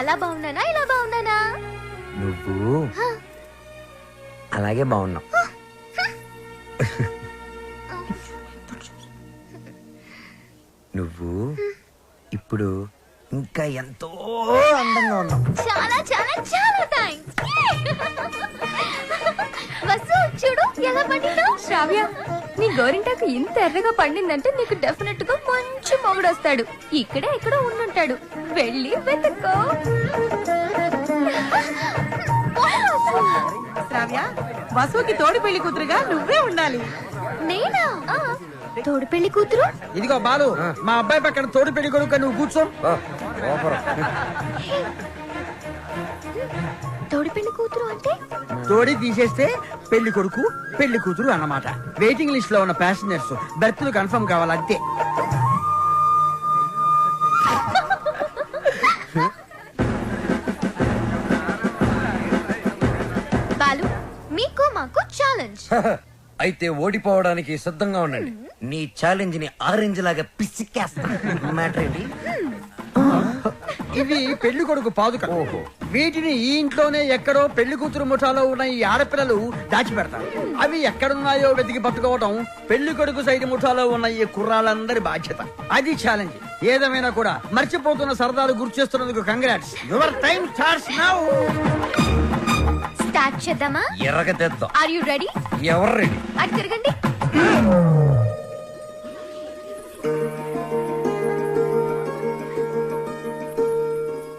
అలా బాగున్నానా ఇలా బాగున్నానా? నువ్వు అలాగే బాగున్నావు. నువ్వు ఇప్పుడు ఇంకా ఎంతో అందంగా ఉన్నావు. చాలా చాలా చాలా థాంక్స్. వసు చూడు ఎలా పండిందో. శ్రావ్య, నీ గోరింటాకు ఇంత ఎర్రగా పండిందంటే నీకు డెఫినెట్ గా మంచి మొగుడు వస్తాడు. ఇక్కడే ఎక్కడో ఉండుంటాడు, వెళ్ళి వెతుక్కో. శ్రావ్య, వసుకి తోడి పెళ్లి కూతురుగా నువ్వే ఉండాలి. నేనా? తోడు పెళ్లి కూతురు? ఇదిగో బాలు, మా అబ్బాయి పక్కన తోడు పెళ్లి కొడుకు నువ్వు కూర్చో. తోడు పెళ్లి కూతురు అంటే తోడి తీసేస్తే పెళ్లి కొడుకు పెళ్లి కూతురు అన్నమాట. వెయిటింగ్ లిస్ట్ లో ఉన్న ప్యాసింజర్స్ బెర్త్లు కన్ఫర్మ్ కావాలి అంతే. బాలు, మీకు మాకు ఛాలెంజ్. అయితే ఓడిపోవడానికి సిద్ధంగా ఉండండి. నీ ఛాలెంజ్ ని ఆరెంజ్ లాగా పిసికేస్తా. మ్యాటర్ ఏంటి? ఇవి పెళ్లి కొడుకు పాదుక. వీటిని ఈ ఇంట్లోనే ఎక్కడో పెళ్లి కూతురు ముఠాలో ఉన్న ఈ ఆడపిల్లలు దాచిపెడతారు. అవి ఎక్కడున్నాయో వెతికి పట్టుకోవడం పెళ్లి కొడుకు సైడ్ ముఠాలో ఉన్న ఈ కుర్రాళ్ళందరి బాధ్యత. అది ఛాలెంజ్. ఏదేమైనా కూడా మర్చిపోతున్న సరదాలు గుర్తు చేస్తున్నందుకు congrats. Your time starts now. Start చేద్దామా? ఎర్రగా తెద్దాం. Are you ready? ఎవరు రెడీ? అటు తిరగండి.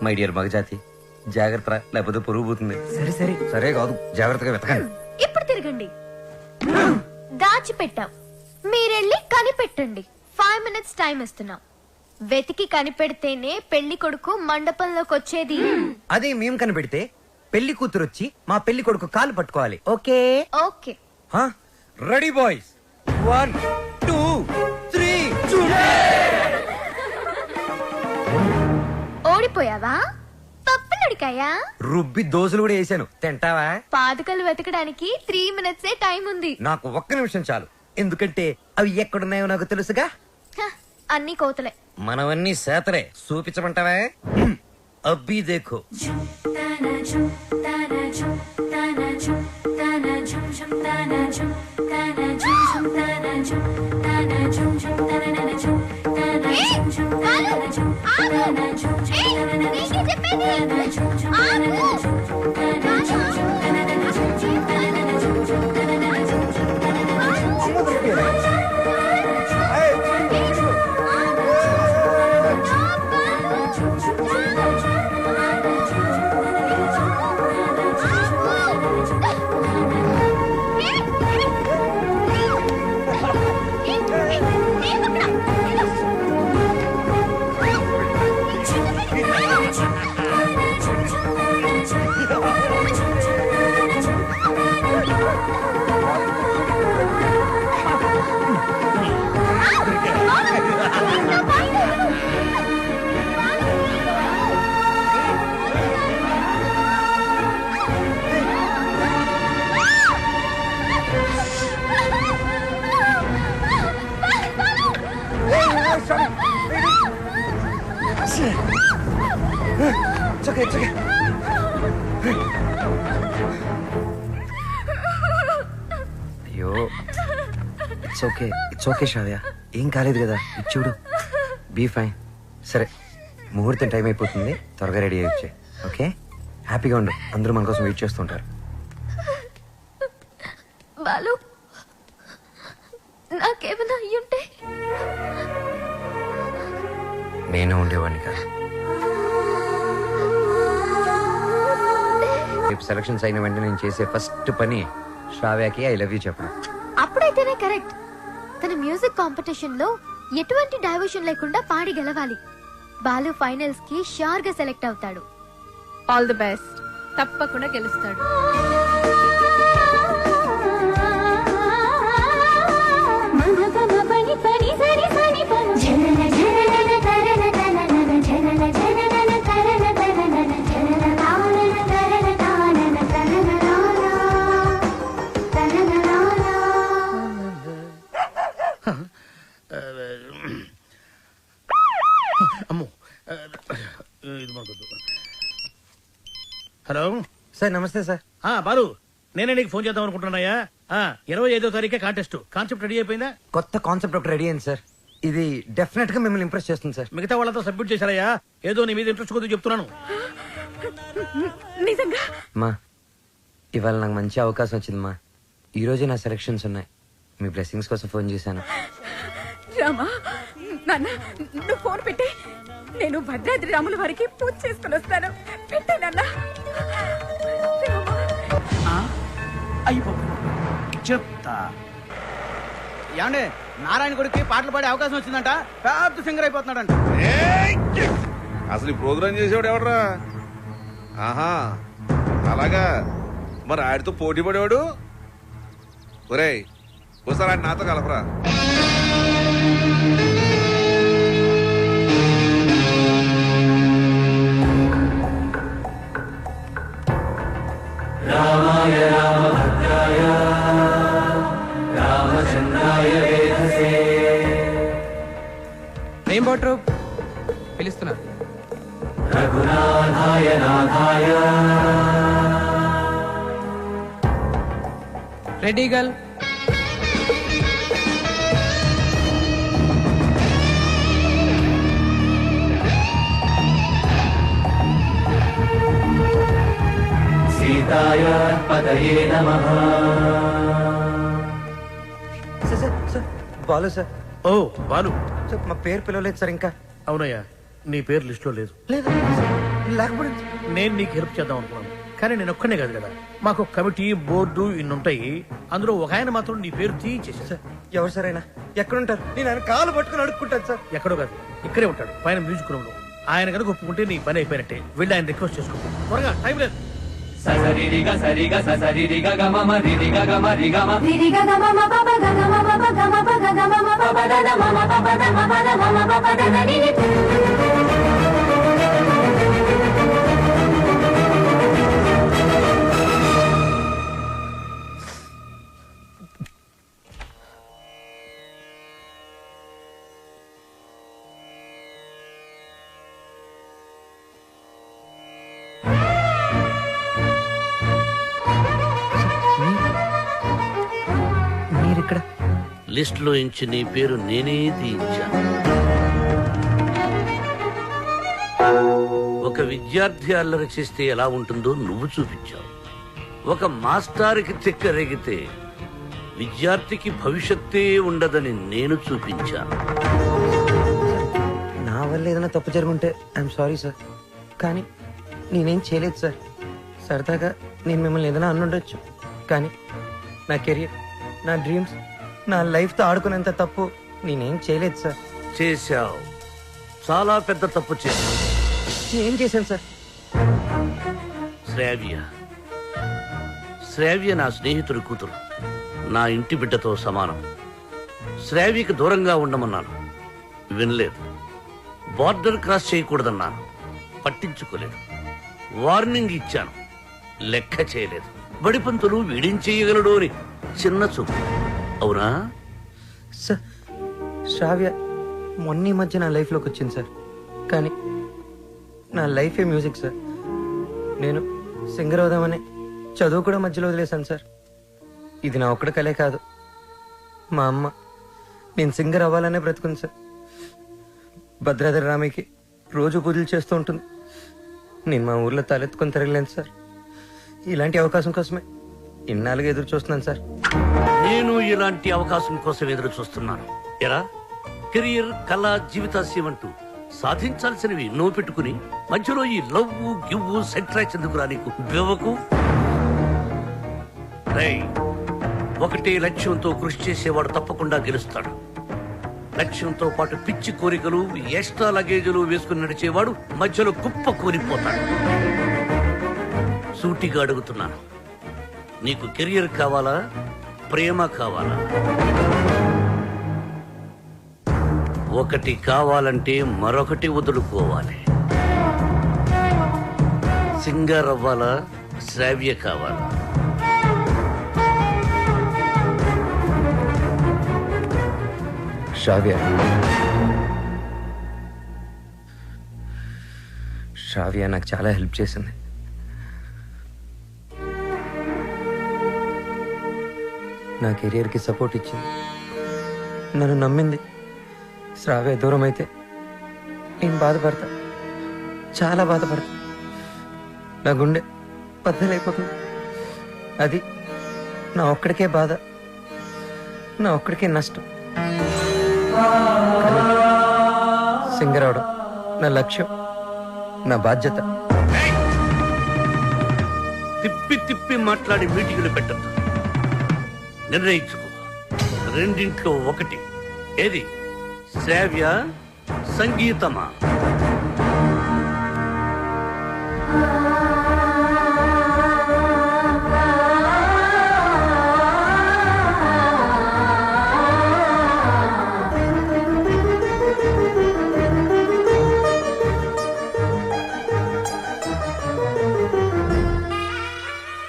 మై డియర్ మగజాతి, జాగ్రత్త, లేకపోతే పురుగు పోతుంది. సరే సరే సరే కాదు, జాగ్రత్తగా వెతకండి. ఇప్పుడు తిరగండి. దాచిపెట్టాం, మీరెళ్ళి కనిపెట్టండి. 5 minutes టైం ఇస్తున్నాం. వెతికి కనిపెడితేనే పెళ్లి కొడుకు మండపంలోకి వచ్చేది. అదే మేము కనిపెడితే పెళ్లి కూతురు వచ్చి మా పెళ్లి కొడుకు కాలు పట్టుకోవాలి. ఓకే? ఓకే. Ready boys, 1 2 3. ఓడిపోయావా? పప్పులడికాయా? రుబ్బి దోశలు కూడా వేసాను, తింటావా? పాదుకలు వెతకడానికి 3 minutes టైం ఉంది. నాకు ఒక్క నిమిషం చాలు, ఎందుకంటే అవి ఎక్కడున్నాయో నాకు తెలుసుగా. హ, అన్ని కోతలే. మనవన్నీ సేతలే. చూపించమంటావా? అబ్బి దేఖో. అయ్యో, ఇట్స్ ఓకే శ్రావ్య, ఏం కాలేదు కదా. ఇచ్చుడు, బీ ఫైన్. సరే, ముహూర్తం టైం అయిపోతుంది, త్వరగా రెడీ అయ్యి వచ్చే. ఓకే, హ్యాపీగా ఉండు. అందరూ మన కోసం వెయిట్ చేస్తుంటారు. బాలు, నాకేమైనా అయ్యుంటే? నేను ఉండేవాడిని కాదు. రేపు సెలక్షన్స్ అయిన వెంటనే నేను చేసే ఫస్ట్ పని శ్రావ్యకి ఐ లవ్ యూ చెప్పడం. అప్పుడైతేనే కరెక్ట్. తన మ్యూజిక్ కాంపిటీషన్ లో ఎటువంటి డైవర్షన్ లేకుండా పాడి గెలవాలి. బాలు ఫైనల్స్ కి షూర్ గా సెలెక్ట్ అవుతాడు. All the best. తప్పకుండా గెలుస్తాడు. అమ్మో, ఇది మనకొద్దు. సార్ నమస్తే సార్. బాలు నేనే నీకు ఫోన్ చేద్దాం అనుకుంటున్నాయా 25వ తారీఖే కాంటెస్ట్ కాన్సెప్ట్ రెడీ అయిపోయిందా? కొత్త కాన్సెప్ట్ ఒకటి రెడీ అయింది సార్. ఇది డెఫినెట్ గా మిమ్మల్ని ఇంప్రెస్ చేస్తుంది సార్. మిగతా వాళ్ళతో సబ్మిట్ చేశారయ్యా, ఏదో నీ మీద ఇంట్రెస్ట్ కొద్దిగా చెప్తున్నాను. నిజంగా మా ఇవాళ నాకు మంచి అవకాశం వచ్చింది మా. ఈ రోజే నా సెలక్షన్స్ ఉన్నాయి. మీ బ్లెస్సింగ్స్ కోసం ఫోన్ చేశాను. రామా నాన్న నువ్వు ఫోన్ పెట్టే, నేను భద్రాద్రి రాముల వారికి పూజ చేసుకుని వస్తాను. పెట్టే నాన్న. అయ్యో చెప్తా. ఏమండే నారాయణ గుడికి పాటలు పాడే అవకాశం వచ్చిందంట. పెద్ద సింగర్ అయిపోతున్నాడంట. అసలు ఈ ప్రోగ్రామ్ చేసేవాడు ఎవడరా? ఆహా అలాగా, మరి ఆడితో పోటీ పడేవాడు. ఒరేయ్ ఒకసారి ఆడి నాతో కలపరా. రెయిన్బో ట్రూప్ పిలుస్తున్నా. Ready girl. Sir sir sir Balu sir. ఓ బాలు, సార్ మా పేరు పిలవలేదు సార్ ఇంకా. అవునయ్యా నీ పేరు లిస్ట్ లో లేదు. లేదు లేకపోతే నేను నీకు హెల్ప్ చేద్దాం అనుకున్నాను, కానీ నేను ఒక్కనే కాదు కదా, మాకు కమిటీ బోర్డు ఇన్ని ఉంటాయి. అందులో ఒక ఆయన మాత్రం నీ పేరు తీయించేసారు. సార్ ఎవరు సార్ అయినా ఎక్కడుంటారు? నేను ఆయన కాలు పట్టుకుని అడుక్కుంటాను సార్. ఎక్కడో కాదు, ఇక్కడే ఉంటాడు పైన మ్యూజిక్ రూమ్ లో. ఆయన కనుక ఒప్పుకుంటే నీ పని అయిపోయినట్టే. వెళ్ళి ఆయన రిక్వెస్ట్ చేసుకో త్వరగా, టైం లేదు. మీరు ఇక్కడ లిస్ట్ లో ఇంచి నీ పేరు నేనే తీయించాను. ఒక విద్యార్థి అల్లరి చేస్తే ఎలా ఉంటుందో నువ్వు చూపించావు. ఒక మాస్టారుకి తిక్కరేగితే విద్యార్థికి భవిష్యత్తే ఉండదని నేను చూపించాను. నా వల్ల ఏదైనా తప్పు జరుగుంటే ఐఎమ్ సారీ సార్, కానీ నేనేం చేయలేదు సార్. సరదాగా నేను మిమ్మల్ని ఏదైనా అనుండొచ్చు, కానీ నా కెరియర్, నా డ్రీమ్స్, నా లైఫ్తో ఆడుకునేంత తప్పు నేనేం చేయలేదు సార్. చేశావు, చాలా పెద్ద తప్పు చేశావు. ఏం చేశాను సార్? శ్రావ్య నా స్నేహితుడి కూతురు, నా ఇంటి బిడ్డతో సమానం. శ్రావ్యకి దూరంగా ఉండమన్నాను, వినలేదు. బార్డర్ క్రాస్ చేయకూడదన్నాను, పట్టించుకోలేదు. వార్నింగ్ ఇచ్చాను, లెక్క చేయలేదు. బడిపంతులు వీడేం చేయగలడు అని చిన్న చూపు. అవునా? సార్ శ్రావ్య మొన్న మధ్య నా లైఫ్లోకి వచ్చింది సార్, కానీ నా లైఫే మ్యూజిక్ సార్. నేను సింగర్ అవుదామని చదువు కూడా మధ్యలో వదిలేశాను సార్. ఇది నా ఒక్కడి కలే కాదు, మా అమ్మ నేను సింగర్ అవ్వాలనే బ్రతుకుంది సార్. భద్రాద్రి రామికి రోజు పూజలు చేస్తూ ఉంటుంది. నేను మా ఊర్లో తలెత్తుకొని తిరగలేను సార్. ఇలాంటి అవకాశం కోసమే ఇన్నాళ్ళుగా ఎదురు చూస్తున్నాను సార్. నేను ఇలాంటి అవకాశం కోసం ఎదురు చూస్తున్నాను. ఎరా, కెరియర్, కళ, జీవితాశయం అంటూ సాధించాల్సినవి నువ్వు పెట్టుకుని మధ్యలో ఈ లవ్వు గివ్వు సెంట్రాక్స్ ఎందుకురా నీకు? బివ్వకు. రేయ్, ఒకటే లక్ష్యంతో కృషి చేసేవాడు తప్పకుండా గెలుస్తాడు. లక్ష్యంతో పాటు పిచ్చి కోరికలు, ఎక్స్ట్రా లగేజీలు వేసుకుని నడిచేవాడు మధ్యలో కుప్ప కూలిపోతాడు. సూటిగా అడుగుతున్నాను, నీకు కెరియర్ కావాలా, ప్రేమ కావాలా? ఒకటి కావాలంటే మరొకటి వదులుకోవాలి. సింగర్ అవ్వాలా, శ్రావ్య కావాలా? శ్రావ్య. శ్రావ్య నాకు చాలా హెల్ప్ చేసింది. నా కెరియర్కి సపోర్ట్ ఇచ్చింది, నన్ను నమ్మింది. శ్రావ్య దూరం అయితే నేను బాధపడతా, చాలా బాధపడతా. నా గుండె బద్దలైపోతుంది. అది నా ఒక్కడికే బాధ, నా ఒక్కడికే నష్టం. కానీ సింగర్ అవడం నా లక్ష్యం, నా బాధ్యత. తిప్పి తిప్పి మాట్లాడి మీటింగులు పెట్టద్దు. నిర్ణయించుకో, రెండింట్లో ఒకటి. ఏది, శ్రావ్య సంగీతమా?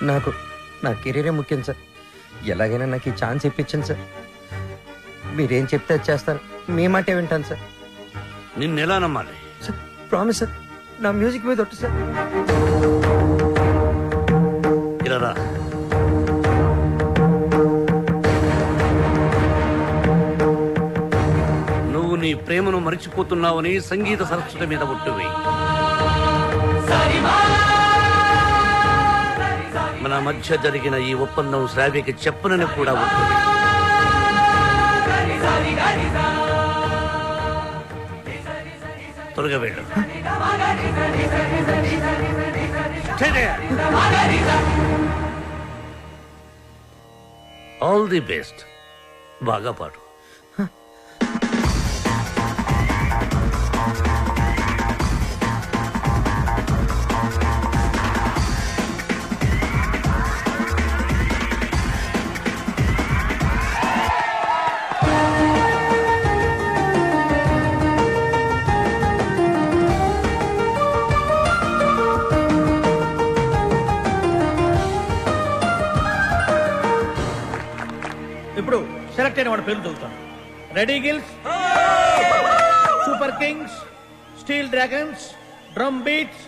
నాకు నా కెరీరే ముఖ్యం సార్. ఎలాగైనా నాకు ఈ ఛాన్స్ ఇప్పించండి సార్. మీరేం చెప్తే అది చేస్తాను, మీ మాటే వింటాను సార్. నిన్నెలా నమ్మాలి? సార్ ప్రామిస్ సార్, నా మ్యూజిక్ మీద ఒట్టు సార్. ఇలా రా. నువ్వు నీ ప్రేమను మరిచిపోతున్నావని సంగీత సరస్వతి మీద ఒట్టువి. మన మధ్య జరిగిన ఈ ఒప్పందం శ్రావ్యకి చెప్పనని కూడా ఒట్టువి. త్వరగా వెళ్ళు. All the best. బాగా పాడు. ఇప్పుడు సెలెక్ట్ అయిన వాడి పేరు చదువుతాను. Ready Gills, Super Kings, Steel Dragons, Drum beats,